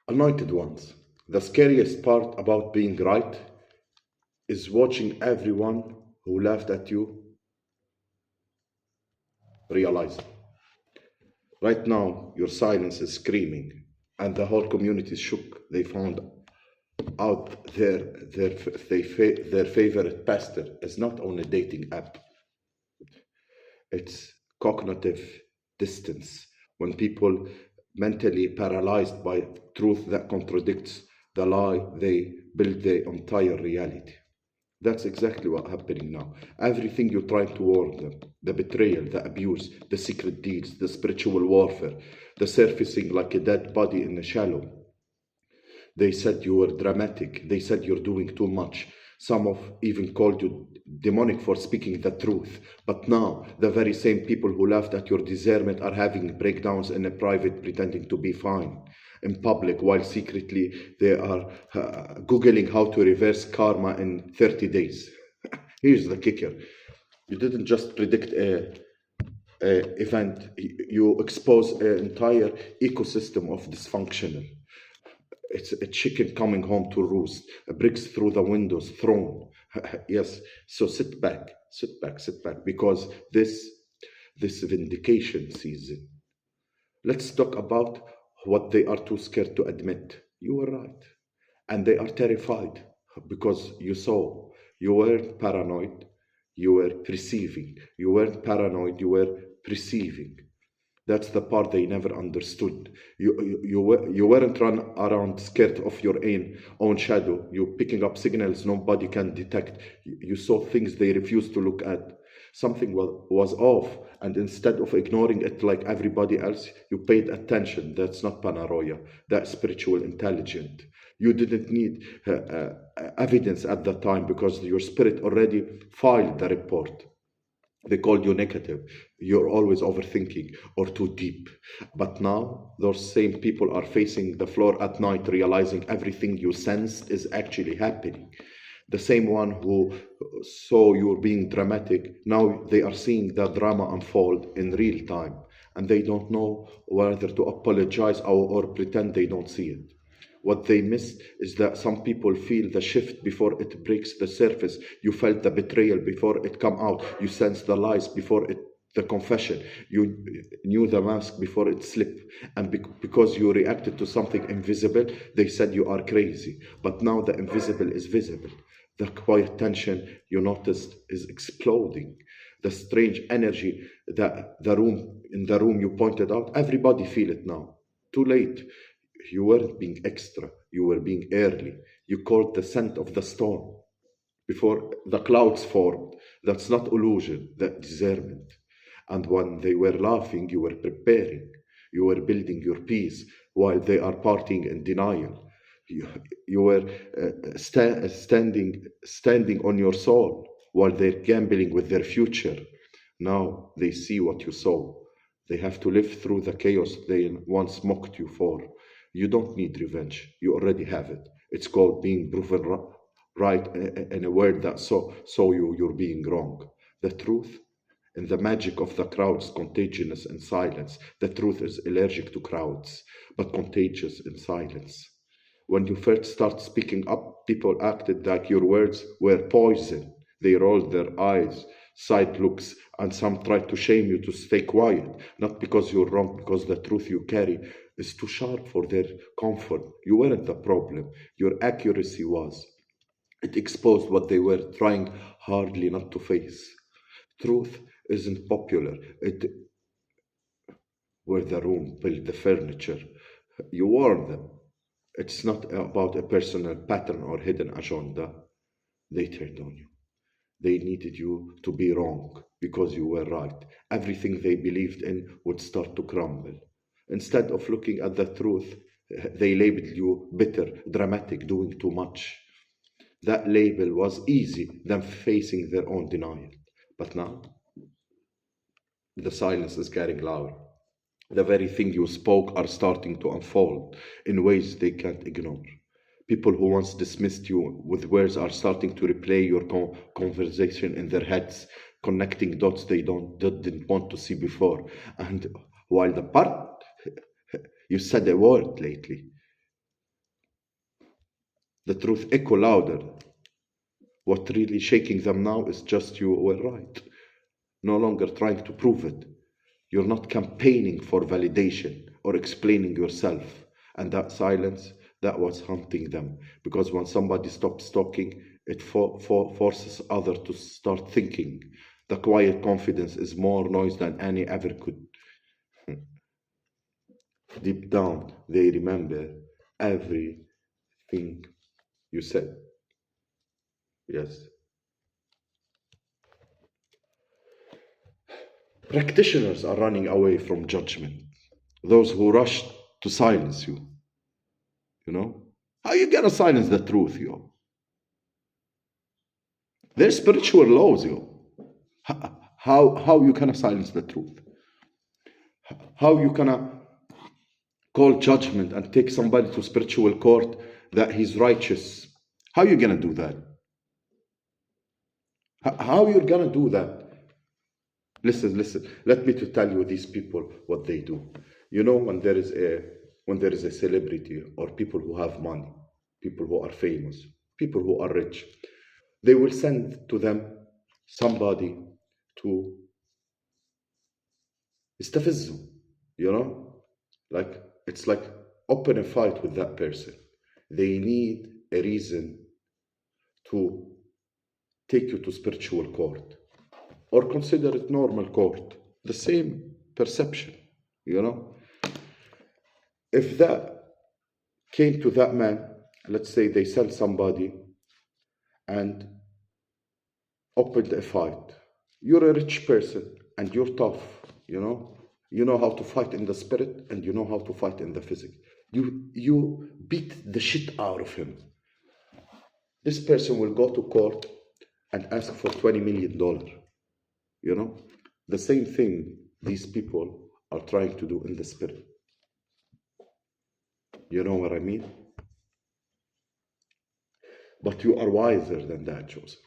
Anointed ones, the scariest part about being right is watching everyone who laughed at you realize. Right now, your silence is screaming, and the whole community is shook. They found out their favorite pastor is not on a dating app. It's cognitive distance. When people mentally paralyzed by truth that contradicts the lie, they build their entire reality. That's exactly what's happening now. Everything you're trying to warn them, the betrayal, the abuse, the secret deeds, the spiritual warfare, the surfacing like a dead body in a shallow. They said you were dramatic. They said you're doing too much. Some of even called you demonic for speaking the truth. But now, the very same people who laughed at your discernment are having breakdowns in a private, pretending to be fine in public, while secretly they are Googling how to reverse karma in 30 days. Here's the kicker. You didn't just predict a event, you expose an entire ecosystem of dysfunctional. It's a chicken coming home to roost, bricks through the windows thrown. Yes, so sit back, because this vindication season. Let's talk about what they are too scared to admit. You were right. And they are terrified because you saw. You weren't paranoid, you were perceiving. You weren't paranoid, you were perceiving. That's the part they never understood. You weren't run around scared of your own shadow. You picking up signals nobody can detect. You saw things they refused to look at. Something was off, and instead of ignoring it like everybody else, you paid attention. That's not paranoia. That's spiritual intelligence. You didn't need evidence at that time because your spirit already filed the report. They called you negative. You're always overthinking or too deep. But now, those same people are facing the floor at night, realizing everything you sensed is actually happening. The same one who saw you being dramatic, now they are seeing the drama unfold in real time. And they don't know whether to apologize or pretend they don't see it. What they miss is that some people feel the shift before it breaks the surface. You felt the betrayal before it come out. You sensed the lies before it the confession. You knew the mask before it slipped. And because you reacted to something invisible, they said you are crazy. But now the invisible is visible. The quiet tension you noticed is exploding. The strange energy that the room you pointed out, everybody feel it now. Too late. You weren't being extra, you were being early. You caught the scent of the storm before the clouds formed. That's not illusion, that's discernment. And when they were laughing, you were preparing. You were building your peace while they are partying in denial. You, you were standing on your soul while they're gambling with their future. Now they see what you saw. They have to live through the chaos they once mocked you for. You don't need revenge. You already have it. It's called being proven right in a word that saw you're being wrong. The truth and the magic of the crowds contagious in silence. The truth is allergic to crowds, but contagious in silence. When you first start speaking up, people acted like your words were poison. They rolled their eyes, side looks, and some tried to shame you to stay quiet, not because you're wrong, because the truth you carry is too sharp for their comfort. You weren't the problem, your accuracy was. It exposed what they were trying hardly not to face. Truth isn't popular, it where the room built the furniture. You warn them. It's not about a personal pattern or hidden agenda. They turned on you. They needed you to be wrong because you were right. Everything they believed in would start to crumble. Instead of looking at the truth, they labeled you bitter, dramatic, doing too much. That label was easy than facing their own denial. But now, the silence is getting louder. The very thing you spoke are starting to unfold in ways they can't ignore. People who once dismissed you with words are starting to replay your conversation in their heads, connecting dots didn't want to see before. And while the part you said a word lately, The truth echo louder. What really shaking them now is just you were right. No longer trying to prove it. You're not campaigning for validation or explaining yourself. And that silence, that was haunting them. Because when somebody stops talking, it forces others to start thinking. The quiet confidence is more noise than any ever could. Deep down, they remember everything you said. Yes. Practitioners are running away from judgment. Those who rush to silence you, you know? How you gonna silence the truth, yo? There's spiritual laws, yo. How you gonna silence the truth? How you gonna call judgment and take somebody to spiritual court that he's righteous? How you gonna do that? How you're gonna do that? Listen. Let me to tell you these people what they do. You know, when there is a celebrity or people who have money, people who are famous, people who are rich, they will send to them somebody to استفزه, you know, like it's like open a fight with that person. They need a reason to take you to spiritual court or consider it normal court. The same perception, you know. If that came to that man, let's say they sent somebody and opened a fight. You're a rich person and you're tough, you know. You know how to fight in the spirit and you know how to fight in the physical. You beat the shit out of him. This person will go to court and ask for $20 million. You know, the same thing these people are trying to do in the spirit. You know what I mean? But you are wiser than that, Joseph.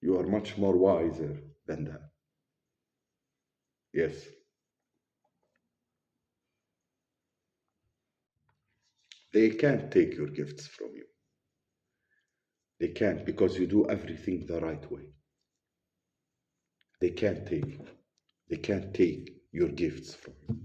You are much more wiser than that. Yes. They can't take your gifts from you. They can't because you do everything the right way. They can't take your gifts from you.